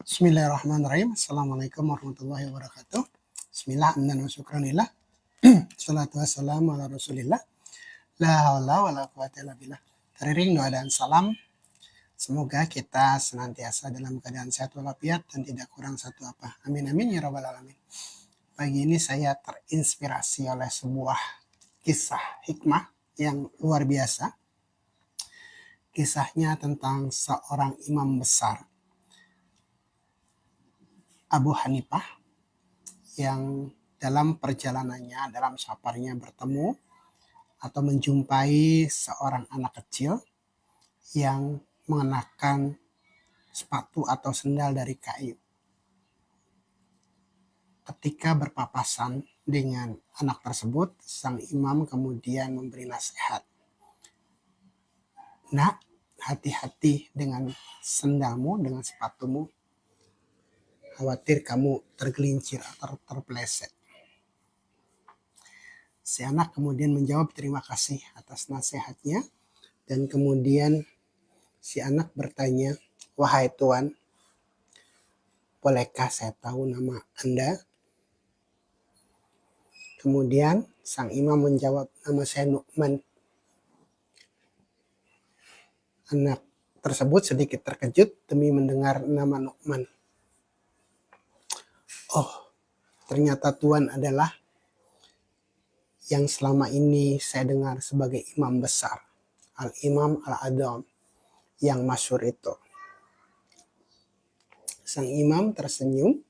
Bismillahirrahmanirrahim. Assalamualaikum warahmatullahi wabarakatuh. Bismillah, hamdan wa syukranillah. Salatu wassalamu ala rasulillah. La haula wa la quwata illa billah. Teriring doa dan salam. Semoga kita senantiasa dalam keadaan sehat walafiat dan tidak kurang satu apa. Amin amin ya rabbal alamin. Pagi ini saya terinspirasi oleh sebuah kisah hikmah yang luar biasa. Kisahnya tentang seorang imam besar, Abu Hanifah, yang dalam perjalanannya, dalam safarnya bertemu atau menjumpai seorang anak kecil yang mengenakan sepatu atau sendal dari kayu. Ketika berpapasan dengan anak tersebut, sang imam kemudian memberi nasihat. Nak, hati-hati dengan sendalmu, dengan sepatumu. Khawatir kamu tergelincir atau terpeleset. Si anak kemudian menjawab terima kasih atas nasihatnya. Dan kemudian si anak bertanya, wahai Tuan, bolehkah saya tahu nama Anda? Kemudian sang imam menjawab, nama saya Nu'man. Anak tersebut sedikit terkejut demi mendengar nama Nu'man. Oh, ternyata Tuan adalah yang selama ini saya dengar sebagai imam besar, Al-Imam Al-Adham, yang masyhur itu. Sang imam tersenyum,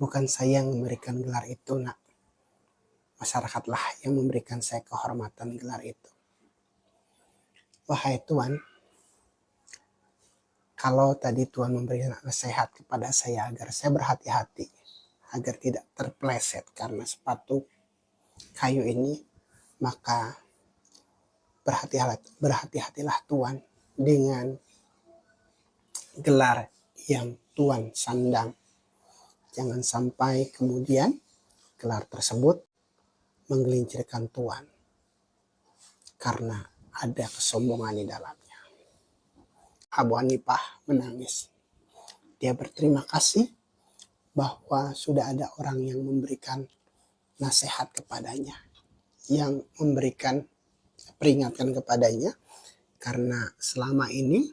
bukan saya yang memberikan gelar itu, nak. Masyarakatlah yang memberikan saya kehormatan gelar itu. Wahai Tuan, kalau tadi Tuan memberikan nasihat kepada saya agar saya berhati-hati, agar tidak terpeleset karena sepatu kayu ini, maka berhati-hatilah Tuan dengan gelar yang Tuan sandang. Jangan sampai kemudian gelar tersebut menggelincirkan Tuan karena ada kesombongan di dalamnya. Abu Hanifah menangis. Dia berterima kasih bahwa sudah ada orang yang memberikan nasihat kepadanya, yang memberikan peringatan kepadanya, karena selama ini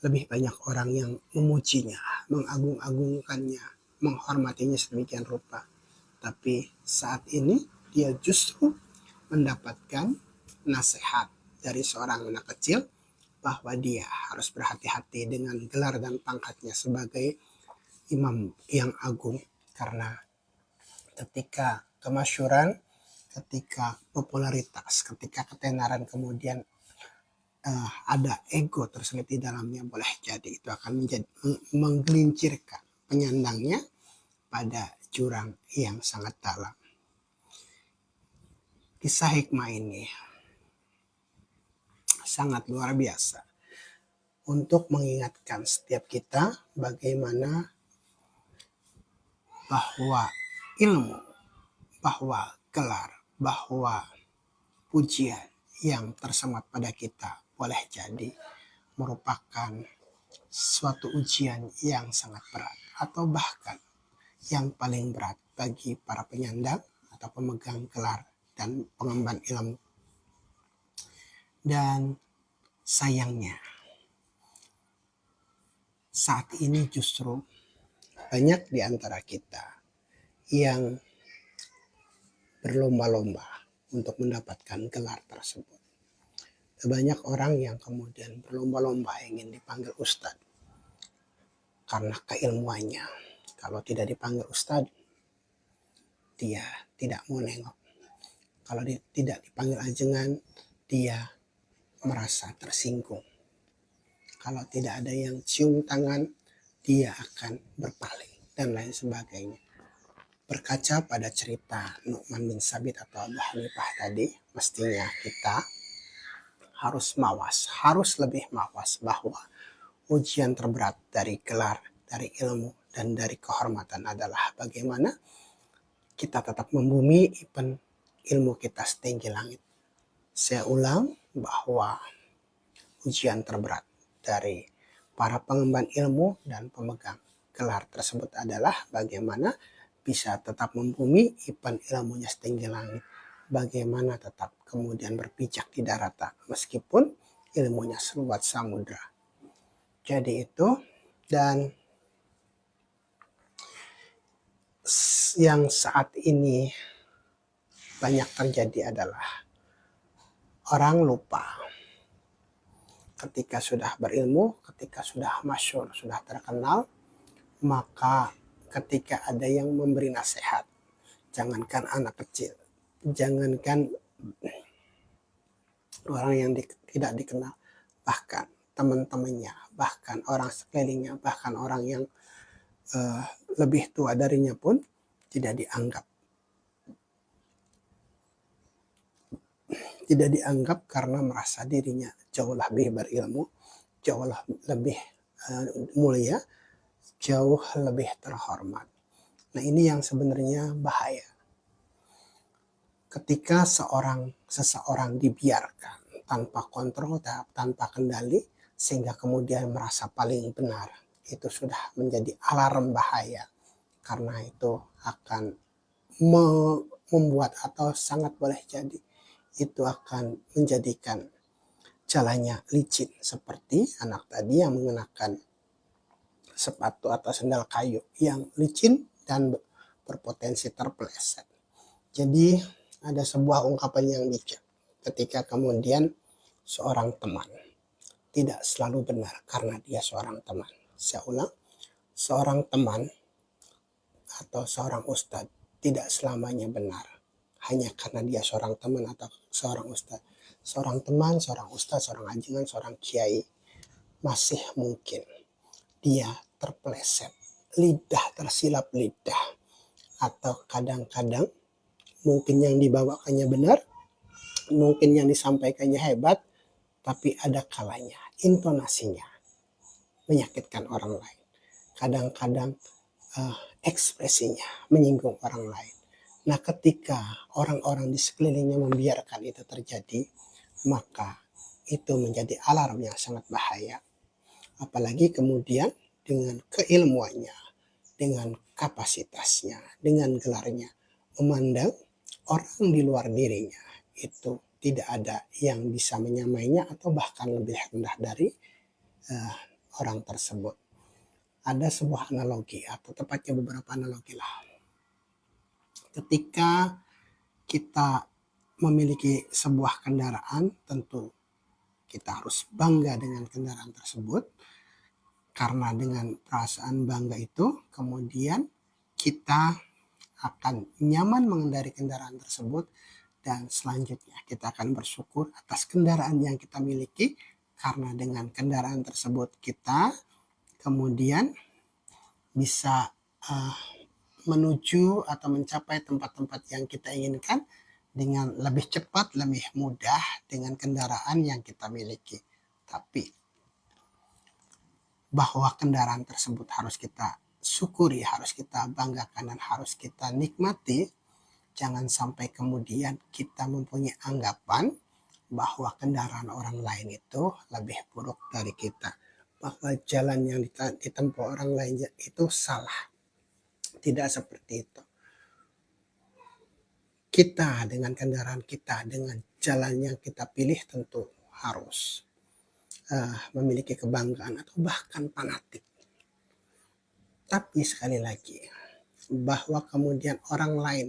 lebih banyak orang yang memujinya, mengagung-agungkannya, menghormatinya sedemikian rupa. Tapi saat ini dia justru mendapatkan nasihat dari seorang anak kecil bahwa dia harus berhati-hati dengan gelar dan pangkatnya sebagai imam yang agung, karena ketika kemasyhuran, ketika popularitas, ketika ketenaran kemudian ada ego terselip di dalamnya, boleh jadi itu akan menggelincirkan penyandangnya pada jurang yang sangat dalam. Kisah hikmah ini sangat luar biasa untuk mengingatkan setiap kita bagaimana bahwa ilmu, bahwa gelar, bahwa pujian yang tersemat pada kita boleh jadi merupakan suatu ujian yang sangat berat, atau bahkan yang paling berat bagi para penyandang atau pemegang gelar dan pengemban ilmu. Dan sayangnya saat ini justru banyak di antara kita yang berlomba-lomba untuk mendapatkan gelar tersebut. Banyak orang yang kemudian berlomba-lomba ingin dipanggil ustadz karena keilmuannya. Kalau tidak dipanggil ustadz, dia tidak mau nengok. Kalau tidak dipanggil ajengan, dia merasa tersinggung. Kalau tidak ada yang cium tangan, dia akan berpaling dan lain sebagainya. Berkaca pada cerita Nu'man bin Sabit atau Abu Hanifah tadi, mestinya kita harus mawas, harus lebih mawas bahwa ujian terberat dari gelar, dari ilmu, dan dari kehormatan adalah bagaimana kita tetap membumi event ilmu kita setinggi langit. Saya ulang bahwa ujian terberat dari para pengemban ilmu dan pemegang gelar tersebut adalah bagaimana bisa tetap membumi ipan ilmunya setinggi langit, bagaimana tetap kemudian berpijak di daratan meskipun ilmunya seluas samudra. Jadi itu, dan yang saat ini banyak terjadi adalah orang lupa ketika sudah berilmu, ketika sudah masyhur, sudah terkenal, maka ketika ada yang memberi nasihat, jangankan anak kecil, jangankan orang yang tidak dikenal, bahkan teman-temannya, bahkan orang sekelilingnya, bahkan orang yang lebih tua darinya pun tidak dianggap karena merasa dirinya jauh lebih berilmu, jauh lebih mulia, jauh lebih terhormat. Nah, ini yang sebenarnya bahaya. Ketika seseorang dibiarkan tanpa kontrol, tanpa kendali, sehingga kemudian merasa paling benar, itu sudah menjadi alarm bahaya. Karena itu akan membuat, atau sangat boleh jadi itu akan menjadikan jalannya licin, seperti anak tadi yang mengenakan sepatu atau sandal kayu yang licin dan berpotensi terpeleset. Jadi ada sebuah ungkapan yang bijak ketika kemudian seorang teman tidak selalu benar karena dia seorang teman. Saya ulang, seorang teman atau seorang ustadz tidak selamanya benar hanya karena dia seorang teman atau seorang ustadz. Seorang teman, seorang ustadz, seorang ajengan, seorang kiai, masih mungkin dia terpeleset, lidah tersilap lidah, atau kadang-kadang mungkin yang dibawakannya benar, mungkin yang disampaikannya hebat, tapi ada kalanya intonasinya menyakitkan orang lain. Kadang-kadang ekspresinya menyinggung orang lain. Nah, ketika orang-orang di sekelilingnya membiarkan itu terjadi, maka itu menjadi alarm yang sangat bahaya. Apalagi kemudian dengan keilmuannya, dengan kapasitasnya, dengan gelarnya, memandang orang di luar dirinya itu tidak ada yang bisa menyamainya atau bahkan lebih rendah dari orang tersebut. Ada sebuah analogi, atau tepatnya beberapa analogi lah. Ketika kita memiliki sebuah kendaraan, tentu kita harus bangga dengan kendaraan tersebut. Karena dengan perasaan bangga itu, kemudian kita akan nyaman mengendarai kendaraan tersebut, dan selanjutnya kita akan bersyukur atas kendaraan yang kita miliki, karena dengan kendaraan tersebut kita kemudian bisa menuju atau mencapai tempat-tempat yang kita inginkan dengan lebih cepat, lebih mudah dengan kendaraan yang kita miliki. Tapi bahwa kendaraan tersebut harus kita syukuri, harus kita banggakan, dan harus kita nikmati. Jangan sampai kemudian kita mempunyai anggapan bahwa kendaraan orang lain itu lebih buruk dari kita, bahwa jalan yang ditempuh orang lain itu salah. Tidak seperti itu. Kita dengan kendaraan kita, dengan jalan yang kita pilih, tentu harus memiliki kebanggaan atau bahkan fanatik. Tapi sekali lagi, bahwa kemudian orang lain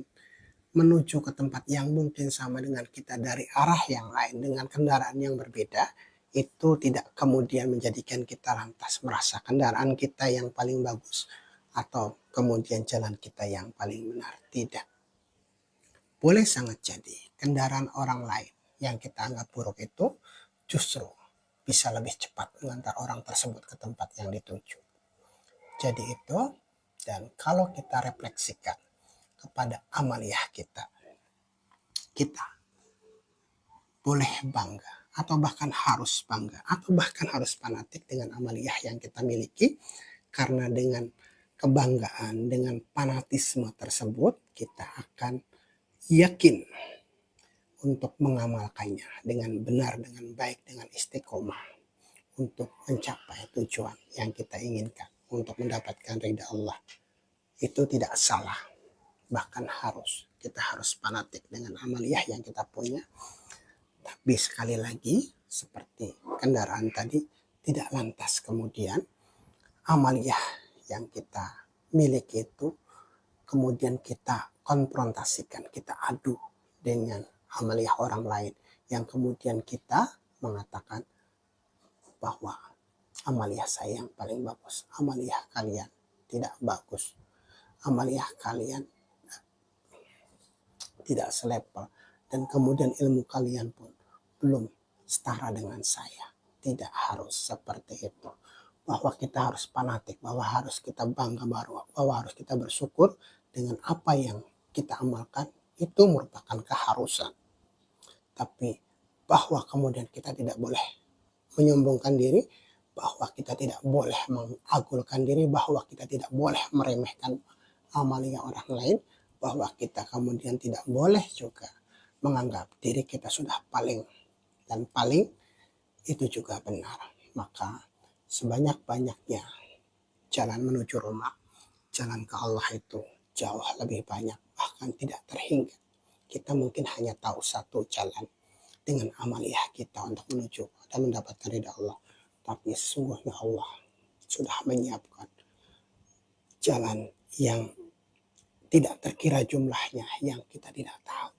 menuju ke tempat yang mungkin sama dengan kita dari arah yang lain dengan kendaraan yang berbeda, itu tidak kemudian menjadikan kita lantas merasa kendaraan kita yang paling bagus atau kemudian jalan kita yang paling benar. Tidak. Boleh sangat jadi kendaraan orang lain yang kita anggap buruk itu justru bisa lebih cepat mengantar orang tersebut ke tempat yang dituju. Jadi itu, dan kalau kita refleksikan kepada amaliyah kita boleh bangga atau bahkan harus bangga atau bahkan harus fanatik dengan amaliyah yang kita miliki, karena dengan kebanggaan, dengan fanatisme tersebut kita akan yakin untuk mengamalkannya dengan benar, dengan baik, dengan istiqomah, untuk mencapai tujuan yang kita inginkan, untuk mendapatkan ridha Allah. Itu tidak salah, bahkan kita harus fanatik dengan amaliyah yang kita punya. Tapi sekali lagi, seperti kendaraan tadi, tidak lantas kemudian amaliyah yang kita miliki itu kemudian kita konfrontasikan, kita adu dengan amaliyah orang lain yang kemudian kita mengatakan bahwa amaliyah saya yang paling bagus, amaliyah kalian tidak bagus, amaliyah kalian tidak selevel, dan kemudian ilmu kalian pun belum setara dengan saya. Tidak harus seperti itu. Bahwa kita harus fanatik, bahwa harus kita bangga, bahwa harus kita bersyukur dengan apa yang kita amalkan, itu merupakan keharusan. Tapi bahwa kemudian kita tidak boleh menyombongkan diri, bahwa kita tidak boleh mengagulkan diri, bahwa kita tidak boleh meremehkan amalnya orang lain, bahwa kita kemudian tidak boleh juga menganggap diri kita sudah paling dan paling, itu juga benar. Maka sebanyak-banyaknya jalan menuju rumah, jalan ke Allah itu jauh lebih banyak, bahkan tidak terhingga. Kita mungkin hanya tahu satu jalan dengan amaliyah kita untuk menuju dan mendapatkan ridha Allah. Tapi sesungguhnya Allah sudah menyiapkan jalan yang tidak terkira jumlahnya, yang kita tidak tahu.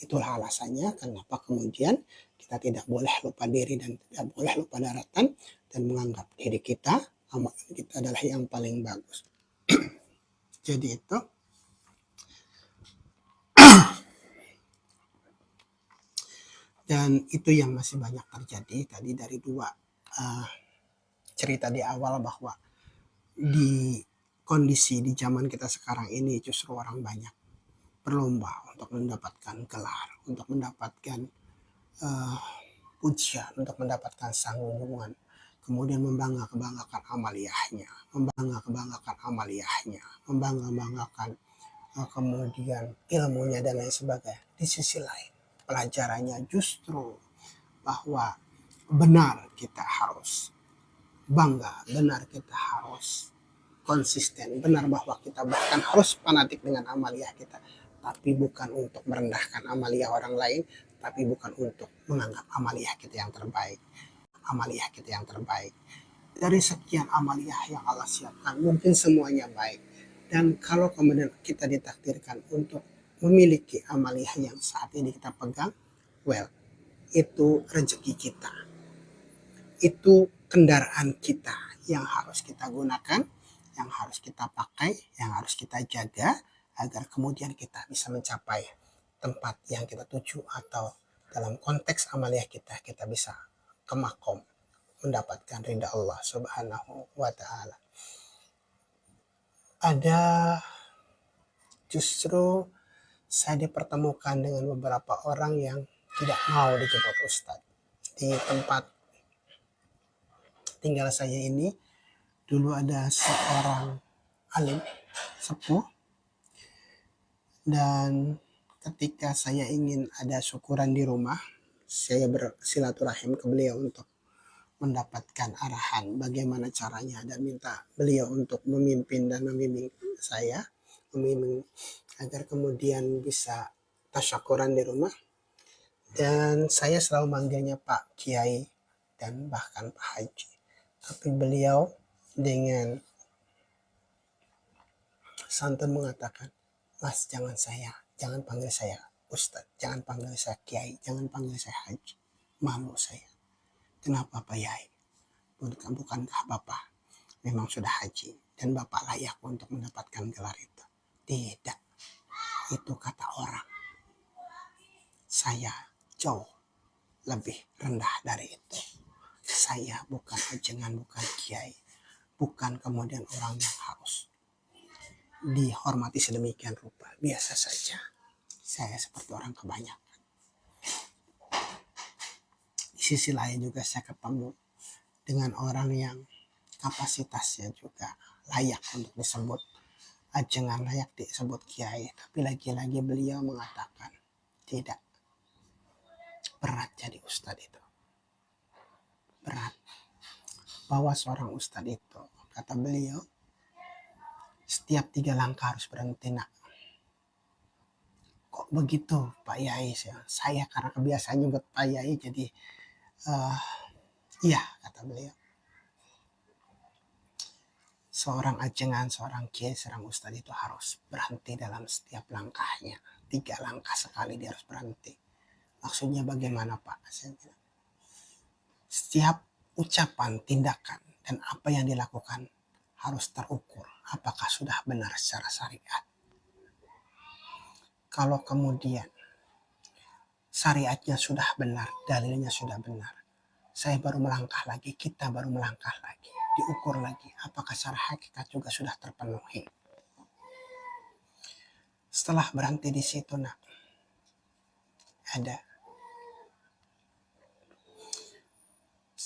Itulah alasannya kenapa kemudian kita tidak boleh lupa diri dan tidak boleh lupa daratan dan menganggap diri kita, amalan kita adalah yang paling bagus. Jadi itu dan itu yang masih banyak terjadi tadi dari dua cerita di awal, bahwa di kondisi di zaman kita sekarang ini justru orang banyak berlomba untuk mendapatkan gelar, untuk mendapatkan pujian, untuk mendapatkan sanggungan, kemudian membanggakan amaliyahnya, membanggakan kemudian ilmunya dan lain sebagainya. Di sisi lain, pelajarannya justru bahwa benar kita harus bangga, benar kita harus konsisten, benar bahwa kita bahkan harus fanatik dengan amaliyah kita, tapi bukan untuk merendahkan amaliyah orang lain, tapi bukan untuk menganggap amaliyah kita yang terbaik. Dari sekian amaliyah yang Allah siapkan, mungkin semuanya baik. Dan kalau kemudian kita ditakdirkan untuk memiliki amaliyah yang saat ini kita pegang, well, itu rezeki kita. Itu kendaraan kita yang harus kita gunakan, yang harus kita pakai, yang harus kita jaga, agar kemudian kita bisa mencapai tempat yang kita tuju, atau dalam konteks amaliyah kita bisa ke makom, mendapatkan ridha Allah Subhanahu wa ta'ala. Justru saya dipertemukan dengan beberapa orang yang tidak mau dijemput Ustadz. Di tempat tinggal saya ini, dulu ada seorang alim sepuh, dan ketika saya ingin ada syukuran di rumah, saya bersilaturahim ke beliau untuk mendapatkan arahan bagaimana caranya, dan minta beliau untuk memimpin dan membimbing saya, agar kemudian bisa tasyakuran di rumah. Dan saya selalu manggilnya Pak Kiai dan bahkan Pak Haji, tapi beliau dengan santun mengatakan, Mas, jangan panggil saya Ustadz, jangan panggil saya Kiai, jangan panggil saya Haji, malu saya. Kenapa Pak Yai? Bukankah Bapak memang sudah haji dan Bapak layak untuk mendapatkan gelar itu? Tidak, itu kata orang. Saya jauh lebih rendah dari itu. Saya bukan ajengan, bukan kiai, bukan kemudian orang yang harus dihormati sedemikian rupa. Biasa saja. Saya seperti orang kebanyakan. Di sisi lain juga saya ketemu dengan orang yang kapasitasnya juga layak untuk disebut ajengan, layak disebut kiai, tapi lagi-lagi beliau mengatakan tidak, berat jadi ustadz itu, berat. bahwa seorang ustadz itu, kata beliau, setiap 3 langkah harus berhenti. Nak, kok begitu Pak Yai? Saya karena kebiasaan nyebut Pak Yai jadi iya, kata beliau. Seorang ajengan, seorang kiai, seorang ustadz itu harus berhenti dalam setiap langkahnya. 3 langkah sekali dia harus berhenti. Maksudnya bagaimana Pak? Saya bilang, setiap ucapan, tindakan, dan apa yang dilakukan harus terukur. Apakah sudah benar secara syariat? Kalau kemudian syariatnya sudah benar, dalilnya sudah benar, saya baru melangkah lagi, kita baru melangkah lagi, diukur lagi, apakah secara hakikat juga sudah terpenuhi. Setelah berhenti di situ, nak, ada.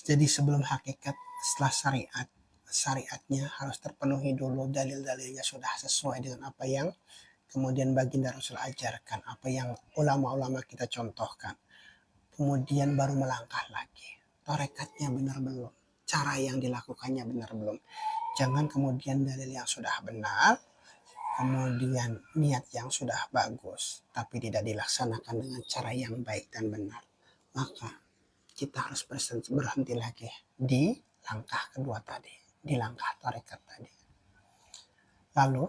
Jadi sebelum hakikat, setelah syariatnya harus terpenuhi dulu, dalil-dalilnya sudah sesuai dengan apa yang kemudian baginda Rasul ajarkan, apa yang ulama-ulama kita contohkan. Kemudian baru melangkah lagi. Tarekatnya benar belum? Cara yang dilakukannya benar belum? Jangan kemudian dalil yang sudah benar, kemudian niat yang sudah bagus, tapi tidak dilaksanakan dengan cara yang baik dan benar. Maka kita harus berhenti lagi di langkah kedua tadi, di langkah tarekat tadi. Lalu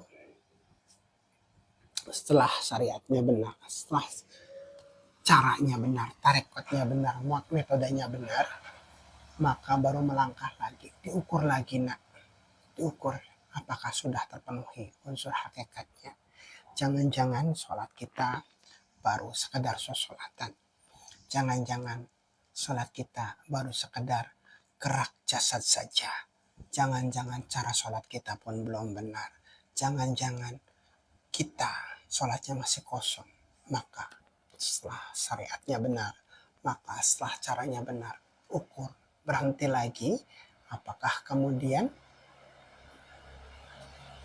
setelah syariatnya benar, setelah caranya benar, tarekatnya benar, metodenya benar, maka baru melangkah lagi, diukur lagi, nak, diukur apakah sudah terpenuhi unsur hakikatnya. Jangan-jangan sholat kita baru sekedar sholat-sholatan, jangan-jangan sholat kita baru sekedar gerak jasad saja, jangan-jangan cara sholat kita pun belum benar, jangan-jangan kita sholatnya masih kosong. Maka setelah syariatnya benar, maka setelah caranya benar, ukur, berhenti lagi, apakah kemudian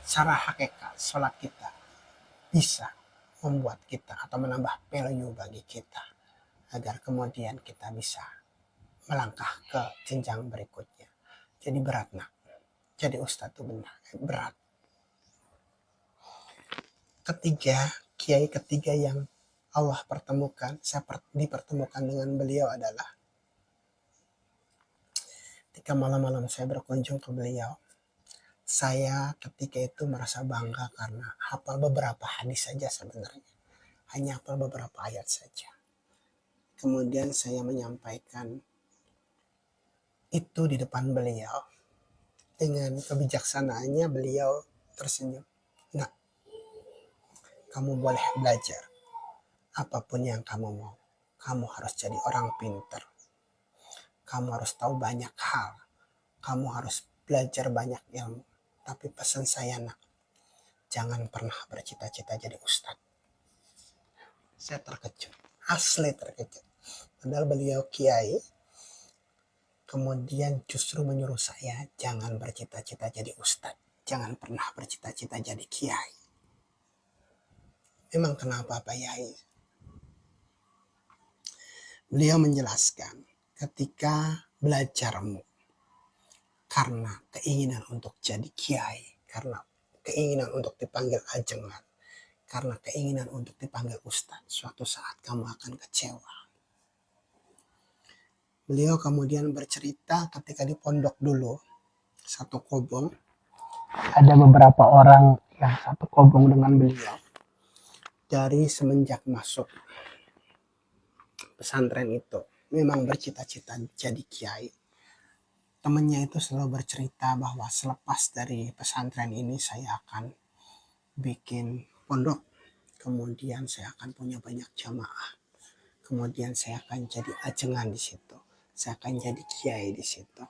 cara hakikat sholat kita bisa membuat kita atau menambah value bagi kita, agar kemudian kita bisa melangkah ke jenjang berikutnya. Jadi berat, nak, jadi ustadz itu berat. Ketiga, kiai ketiga yang Allah pertemukan, saya dipertemukan dengan beliau adalah ketika malam-malam saya berkunjung ke beliau. Saya ketika itu merasa bangga karena hafal beberapa hadis saja sebenarnya. Hanya hafal beberapa ayat saja. Kemudian saya menyampaikan itu di depan beliau. Dengan kebijaksanaannya beliau tersenyum. Nah, kamu boleh belajar apapun yang kamu mau. Kamu harus jadi orang pintar. Kamu harus tahu banyak hal. Kamu harus belajar banyak ilmu. Tapi pesan saya, nak, jangan pernah bercita-cita jadi ustadz. Saya terkejut, asli terkejut. Padahal beliau kiai, kemudian justru menyuruh saya jangan bercita-cita jadi ustadz. Jangan pernah bercita-cita jadi kiai. Memang kenapa Pak Yai? Beliau menjelaskan, ketika belajarmu karena keinginan untuk jadi kiai, karena keinginan untuk dipanggil ajengan, karena keinginan untuk dipanggil ustadz, suatu saat kamu akan kecewa. Beliau kemudian bercerita ketika di pondok dulu, satu kobong, ada beberapa orang yang satu kobong dengan beliau. Dari semenjak masuk pesantren itu memang bercita-cita jadi kiai. Temannya itu selalu bercerita bahwa selepas dari pesantren ini saya akan bikin pondok, kemudian saya akan punya banyak jamaah, kemudian saya akan jadi ajengan di situ, saya akan jadi kiai di situ.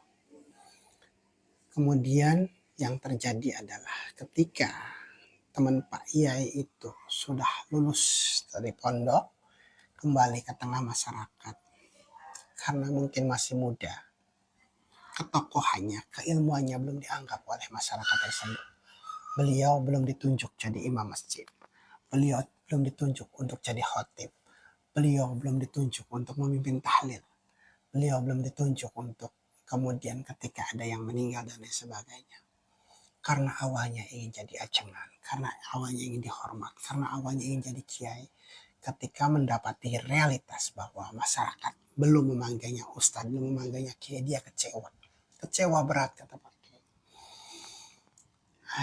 Kemudian yang terjadi adalah ketika teman Pak Yai itu sudah lulus dari pondok, kembali ke tengah masyarakat, karena mungkin masih muda, ketokohannya, keilmuannya belum dianggap oleh masyarakat tersebut. Beliau belum ditunjuk jadi imam masjid, beliau belum ditunjuk untuk jadi khotib, beliau belum ditunjuk untuk memimpin tahlil, beliau belum ditunjuk untuk kemudian ketika ada yang meninggal dan lain sebagainya. Karena awalnya ingin jadi ajengan, karena awalnya ingin dihormat, karena awalnya ingin jadi kiai. Ketika mendapati realitas bahwa masyarakat belum memanggilnya ustadz, belum memanggilnya kiai, dia kecewa. Kecewa berat, kata Pak Kiai.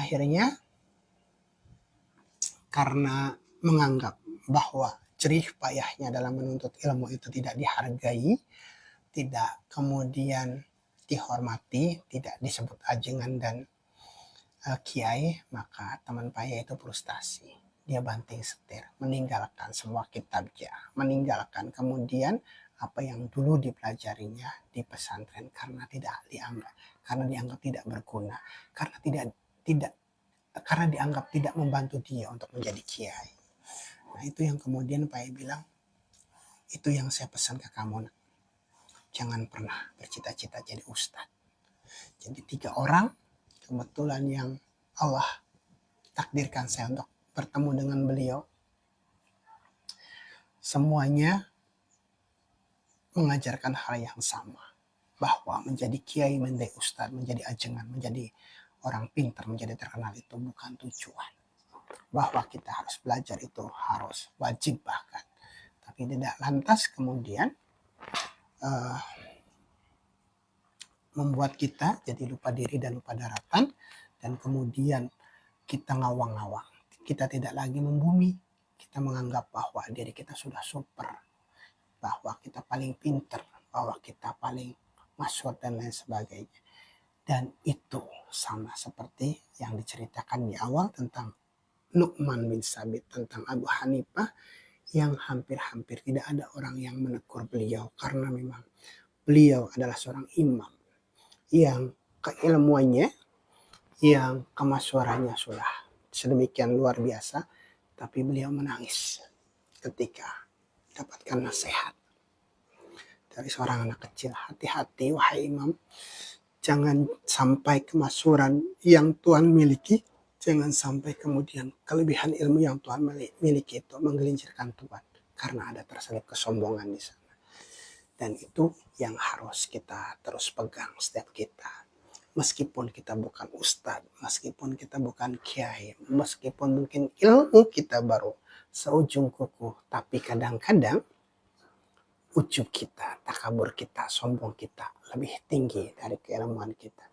Akhirnya karena menganggap bahwa jerih payahnya dalam menuntut ilmu itu tidak dihargai, tidak kemudian dihormati, tidak disebut ajengan dan kiai, maka teman Paya itu frustasi. Dia banting setir, meninggalkan semua kitabnya, meninggalkan kemudian apa yang dulu dipelajarinya di pesantren karena dianggap tidak berguna, karena dianggap tidak membantu dia untuk menjadi kiai. Nah, itu yang kemudian Paya bilang, itu yang saya pesan ke kamu, jangan pernah bercita-cita jadi ustadz. Jadi 3 orang kebetulan yang Allah takdirkan saya untuk bertemu dengan beliau, semuanya mengajarkan hal yang sama, bahwa menjadi kiai, menjadi ustadz, menjadi ajengan, menjadi orang pintar, menjadi terkenal itu bukan tujuan. Bahwa kita harus belajar itu harus wajib bahkan, tapi tidak lantas kemudian membuat kita jadi lupa diri dan lupa daratan, dan kemudian kita ngawang-ngawang. Kita tidak lagi membumi. Kita menganggap bahwa diri kita sudah super, bahwa kita paling pinter, bahwa kita paling masyhur dan lain sebagainya. Dan itu sama seperti yang diceritakan di awal tentang Nu'man bin Sabit, tentang Abu Hanifah, yang hampir-hampir tidak ada orang yang menegur beliau karena memang beliau adalah seorang imam yang keilmuannya, yang kemasyhurannya sudah sedemikian luar biasa, tapi beliau menangis ketika dapatkan nasihat dari seorang anak kecil. Hati-hati wahai imam, jangan sampai kemasyhuran yang Tuhan miliki, jangan sampai kemudian kelebihan ilmu yang Tuhan miliki itu menggelincirkan Tuhan, karena ada terselip kesombongan di sana. Dan itu yang harus kita terus pegang setiap kita. Meskipun kita bukan ustadz, meskipun kita bukan kiai, meskipun mungkin ilmu kita baru seujung kuku, tapi kadang-kadang ujub kita, takabur kita, sombong kita lebih tinggi dari keilmuan kita.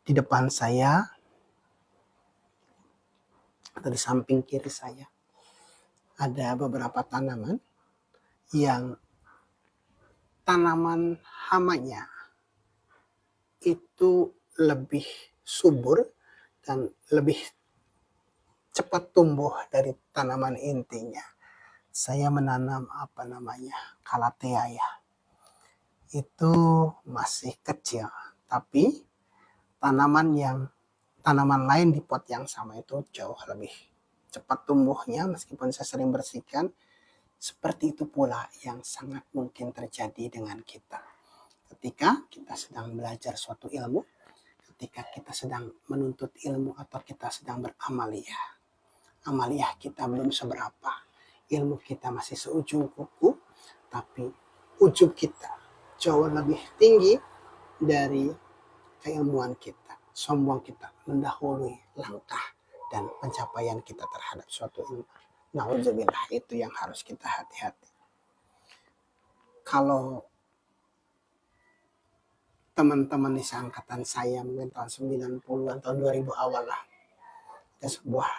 Di depan saya atau di samping kiri saya ada beberapa tanaman yang tanaman hamanya itu lebih subur dan lebih cepat tumbuh dari tanaman intinya. Saya menanam kalatea ya. Itu masih kecil, tapi tanaman lain di pot yang sama itu jauh lebih cepat tumbuhnya meskipun saya sering bersihkan. Seperti itu pula yang sangat mungkin terjadi dengan kita. Ketika kita sedang belajar suatu ilmu, ketika kita sedang menuntut ilmu atau kita sedang beramaliyah. Amaliyah kita belum seberapa, ilmu kita masih seujung kuku, tapi ujub kita jauh lebih tinggi dari keilmuan kita. Sombong kita mendahului langkah dan pencapaian kita terhadap suatu ilmu. Nauzubillah, itu yang harus kita hati-hati. Kalau teman-teman di seangkatan saya mungkin tahun 90-an, tahun 2000 awal lah, ada sebuah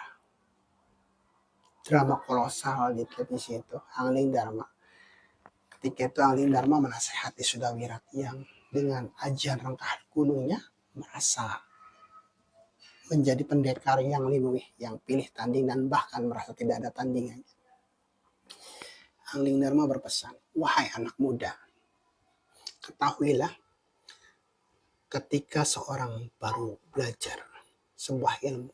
drama kolosal di televisi itu, Angling Dharma. Ketika itu Angling Dharma menasehati Sudawirat yang dengan ajian rengkah gunungnya merasa menjadi pendekar yang linuih, yang pilih tanding dan bahkan merasa tidak ada tandingannya. Angling Dharma berpesan, wahai anak muda, ketahuilah ketika seorang baru belajar sebuah ilmu,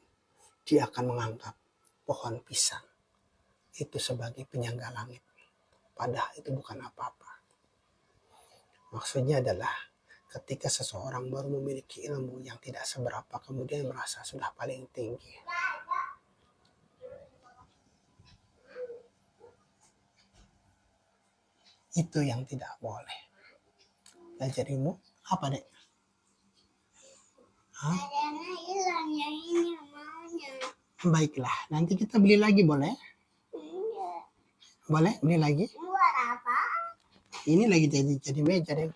dia akan menganggap pohon pisang itu sebagai penyangga langit. Padahal itu bukan apa-apa. Maksudnya adalah ketika seseorang baru memiliki ilmu yang tidak seberapa, kemudian merasa sudah paling tinggi. Itu yang tidak boleh. Belajar ilmu Apa dek? Hah? Adanya hilang yang ini maunya. Baiklah, nanti kita beli lagi boleh? Iya. Boleh beli lagi? Buat apa? Ini lagi jadi meja deh.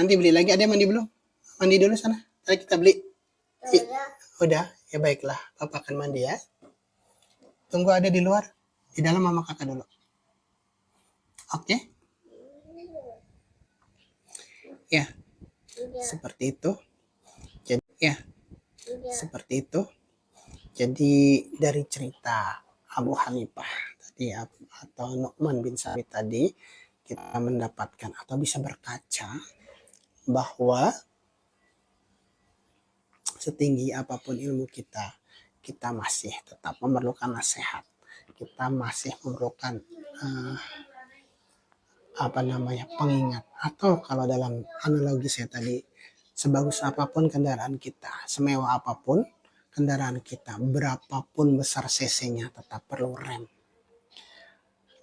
Nanti beli lagi. Ada yang mandi belum? Mandi dulu sana. Nanti kita beli. Udah. Udah, ya baiklah. Papa akan mandi ya. Tunggu ada di luar. Di dalam mama kakak dulu. Oke? Ya, seperti itu. Jadi ya, seperti itu. Jadi dari cerita Abu Hanifah tadi atau Nu'man bin Sabit tadi, kita mendapatkan atau bisa berkaca bahwa setinggi apapun ilmu kita, kita masih tetap memerlukan nasihat. Kita masih memerlukan pengingat. Atau kalau dalam analogi saya tadi, sebagus apapun kendaraan kita, semewah apapun kendaraan kita, berapapun besar cc-nya, tetap perlu rem.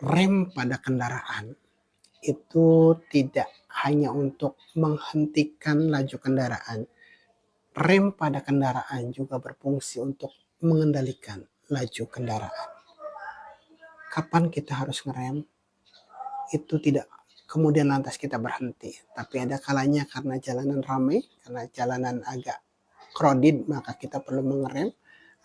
Rem pada kendaraan itu tidak hanya untuk menghentikan laju kendaraan. Rem pada kendaraan juga berfungsi untuk mengendalikan laju kendaraan. Kapan kita harus ngerem? Itu tidak kemudian lantas kita berhenti. Tapi ada kalanya karena jalanan ramai, karena jalanan agak crowded, maka kita perlu mengerem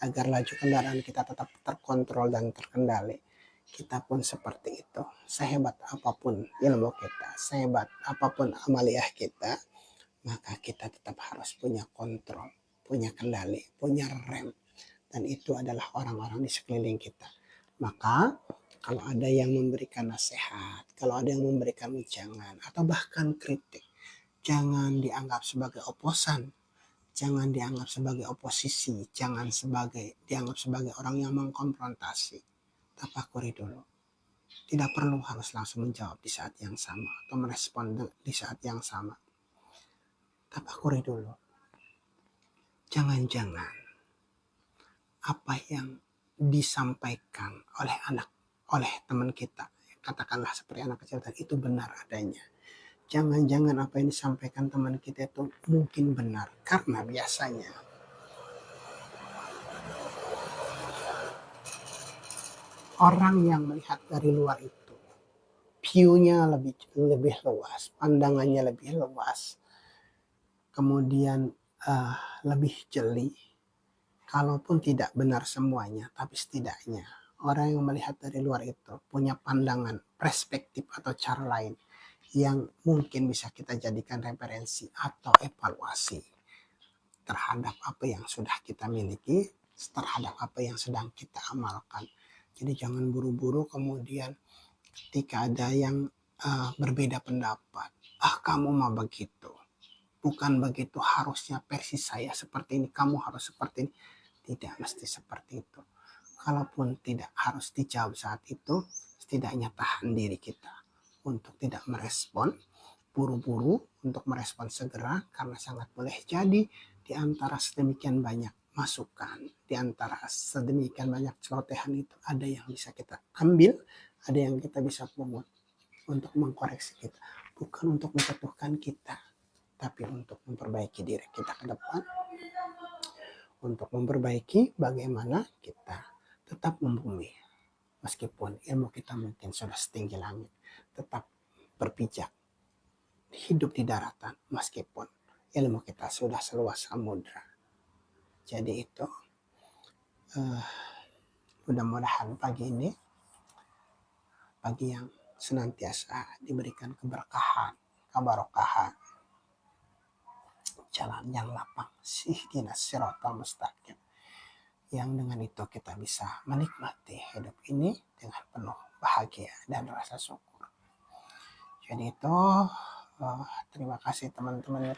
agar laju kendaraan kita tetap terkontrol dan terkendali. Kita pun seperti itu. Sehebat apapun ilmu kita, sehebat apapun amaliyah kita, maka kita tetap harus punya kontrol, punya kendali, punya rem. Dan itu adalah orang-orang di sekeliling kita. Maka kalau ada yang memberikan nasihat, kalau ada yang memberikan ujangan, atau bahkan kritik, jangan dianggap sebagai oposan, jangan dianggap sebagai oposisi, jangan dianggap sebagai orang yang mengkonfrontasi. Tafakuri dulu. Tidak perlu harus langsung menjawab di saat yang sama atau merespon di saat yang sama. Tafakuri dulu. Jangan-jangan apa yang disampaikan oleh teman kita, katakanlah seperti anak kecil tadi, itu benar adanya. Jangan-jangan apa yang disampaikan teman kita itu mungkin benar, karena biasanya orang yang melihat dari luar itu view-nya lebih luas, pandangannya lebih luas, kemudian lebih jeli. Kalaupun tidak benar semuanya, tapi setidaknya orang yang melihat dari luar itu punya pandangan, perspektif atau cara lain yang mungkin bisa kita jadikan referensi atau evaluasi terhadap apa yang sudah kita miliki, terhadap apa yang sedang kita amalkan. Jadi jangan buru-buru kemudian ketika ada yang berbeda pendapat, kamu mah begitu, bukan begitu, harusnya versi saya seperti ini, kamu harus seperti ini. Tidak mesti seperti itu. Kalaupun tidak harus dijawab saat itu, setidaknya tahan diri kita untuk tidak merespon buru-buru, untuk merespon segera, karena sangat boleh jadi di antara sedemikian banyak masukan, di antara sedemikian banyak celotehan itu, ada yang bisa kita ambil, ada yang kita bisa pungut untuk mengkoreksi kita, bukan untuk menjatuhkan kita, tapi untuk memperbaiki diri kita ke depan, untuk memperbaiki bagaimana kita tetap membumi. Meskipun ilmu kita mungkin sudah setinggi langit, tetap berpijak, hidup di daratan, meskipun ilmu kita sudah seluas samudra. Jadi itu, mudah-mudahan pagi ini, pagi yang senantiasa diberikan keberkahan, kebarokahan, jalan yang lapang, ihdinas siratal mustaqim, yang dengan itu kita bisa menikmati hidup ini dengan penuh bahagia dan rasa syukur. Jadi itu, terima kasih teman-teman.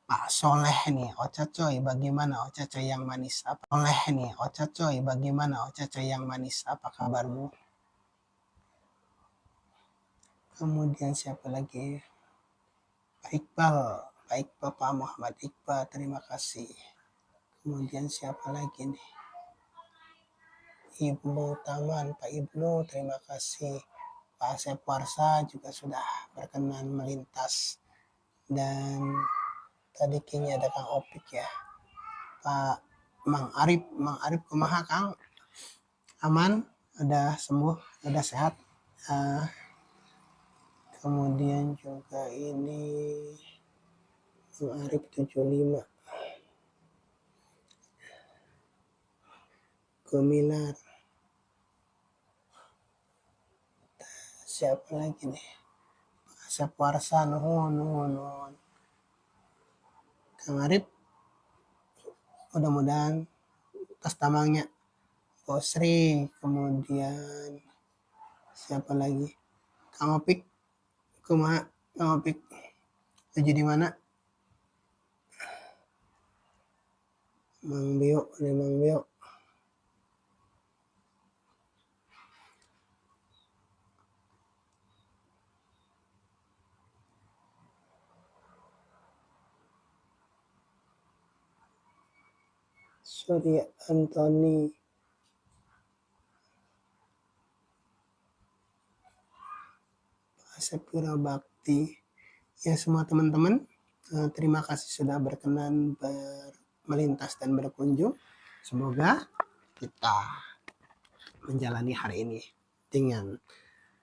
Pak Soleh nih, Ocacoy bagaimana Ocacoy yang manis? Apa Soleh nih, Ocacoy bagaimana Ocacoy yang manis? Apa kabarmu? Kemudian siapa lagi? Pak Iqbal Pak Muhammad Iqbal, terima kasih. Kemudian siapa lagi nih? Ibnu Taman, Pak Ibnu, terima kasih. Pak Asep Warsa juga sudah berkenan melintas, dan tadi kayaknya ada Kang Opik ya, Pak Mang Arif kumaha Kang, aman, udah sembuh, udah sehat. Kemudian juga ini Mang Arif 75, Gumilar, siapa lagi nih, Asep Warsa, nuhun. Kang Arif mudah-mudahan tas tamangnya Kosri, kemudian siapa lagi, Kang Opik kumaha Kang Opik, tuju di mana, Mang Bio. Surya Anthony, Asep Bakti, ya semua teman-teman, terima kasih sudah berkenan melintas dan berkunjung. Semoga kita menjalani hari ini dengan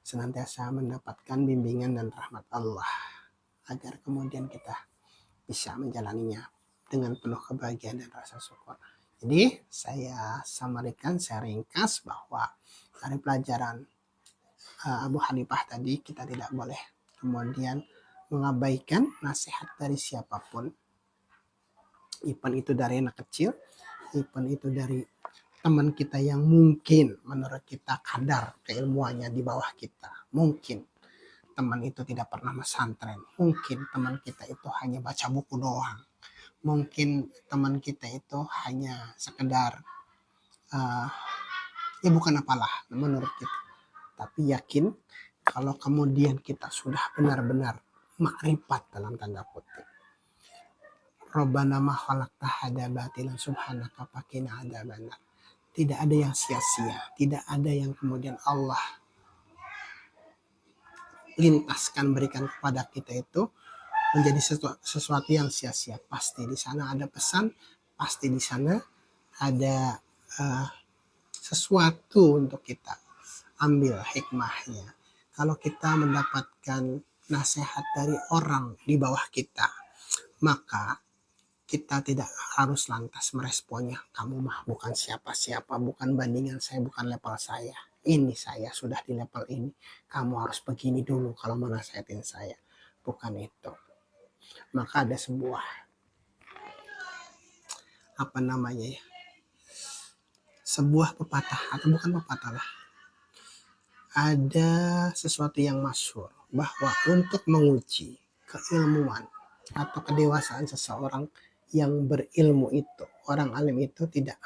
senantiasa mendapatkan bimbingan dan rahmat Allah, agar kemudian kita bisa menjalaninya dengan penuh kebahagiaan dan rasa syukur. Jadi saya sampaikan, saya ringkas bahwa dari pelajaran Abu Hanifah tadi, kita tidak boleh kemudian mengabaikan nasihat dari siapapun, even itu dari anak kecil, even itu dari teman kita yang mungkin menurut kita kadar keilmuannya di bawah kita, mungkin teman itu tidak pernah pesantren, mungkin teman kita itu hanya baca buku doang, mungkin teman kita itu hanya sekedar ya bukan apalah menurut kita. Tapi yakin kalau kemudian kita sudah benar-benar makrifat dalam tanda kutip, Rabbana ma khalaqta hada batilan subhanaka faqina adzabannar. Tidak ada yang sia-sia, tidak ada yang kemudian Allah lintaskan berikan kepada kita itu menjadi sesuatu yang sia-sia. Pasti di sana ada pesan, pasti di sana ada sesuatu untuk kita ambil hikmahnya. Kalau kita mendapatkan nasihat dari orang di bawah kita, maka kita tidak harus lantas meresponnya. Kamu mah bukan siapa-siapa, bukan bandingan saya, bukan level saya. Ini saya sudah di level ini. Kamu harus begini dulu kalau menasihatin saya. Bukan itu. Maka ada sebuah sebuah pepatah, atau bukan pepatah lah, ada sesuatu yang masyhur bahwa untuk menguji keilmuan atau kedewasaan seseorang yang berilmu itu, orang alim itu tidak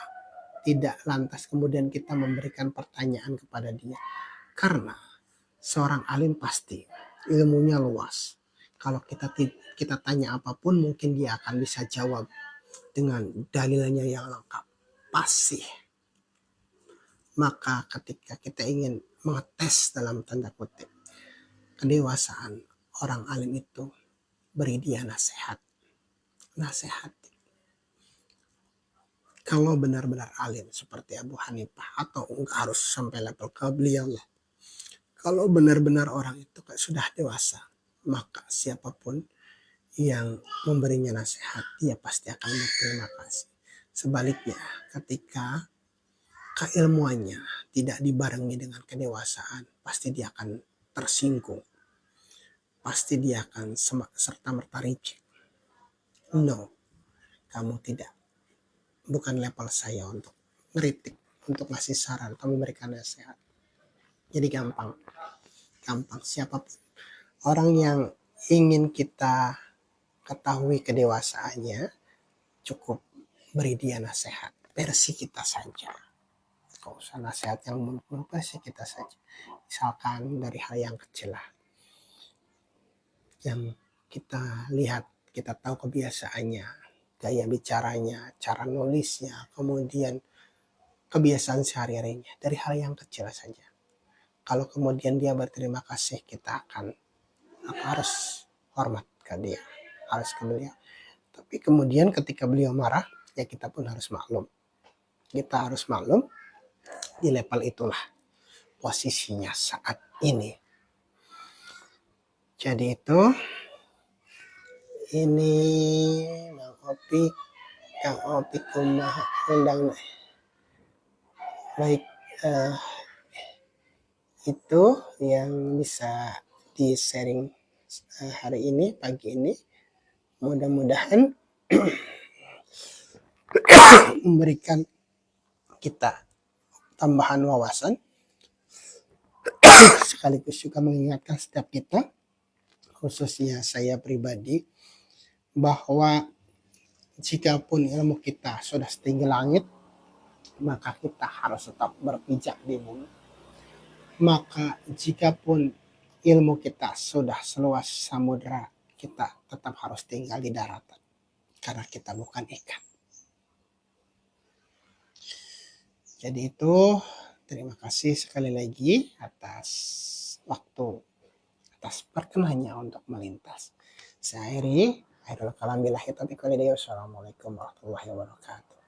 lantas kemudian kita memberikan pertanyaan kepada dia, karena seorang alim pasti ilmunya luas. Kalau kita tanya apapun, mungkin dia akan bisa jawab dengan dalilnya yang lengkap, pasti. Maka ketika kita ingin mengetes dalam tanda kutip kedewasaan orang alim itu, beri dia nasihat. Kalau benar-benar alim seperti Abu Hanifah, atau enggak harus sampai level ke beliau lah. Kalau benar-benar orang itu sudah dewasa, maka siapapun yang memberinya nasihat, dia pasti akan berterima kasih. Sebaliknya, ketika keilmuannya tidak dibarengi dengan kedewasaan, pasti dia akan tersinggung. Pasti dia akan serta-merta reject. No, kamu tidak. Bukan level saya untuk ngeritik, untuk ngasih saran, kamu berikan nasihat. Jadi gampang. Siapapun orang yang ingin kita ketahui kedewasaannya, cukup beri dia nasihat versi kita saja. Gak usah nasihat yang muluk-muluk, versi kita saja. Misalkan dari hal yang kecil lah, yang kita lihat, kita tahu kebiasaannya, gaya bicaranya, cara nulisnya, kemudian kebiasaan sehari-harinya, dari hal yang kecil saja. Kalau kemudian dia berterima kasih, kita harus hormat ke dia, harus ke beliau. Tapi kemudian ketika beliau marah, ya kita pun harus maklum. Kita harus maklum di level itulah posisinya saat ini. Jadi itu ini Bang Opik, Kang Opik kumaha undang. Baik, itu yang bisa di sharing hari ini, pagi ini. Mudah-mudahan memberikan kita tambahan wawasan, sekaligus juga mengingatkan setiap kita, khususnya saya pribadi, bahwa jikapun ilmu kita sudah setinggi langit, maka kita harus tetap berpijak di bumi. Maka jikapun ilmu kita sudah seluas samudera, kita tetap harus tinggal di daratan, karena kita bukan ikan. Jadi itu, terima kasih sekali lagi atas waktu, atas perkenannya untuk melintas. Saya akhiri, akhirul kalam billahi taufiq wal hidayah. Wassalamualaikum warahmatullahi wabarakatuh.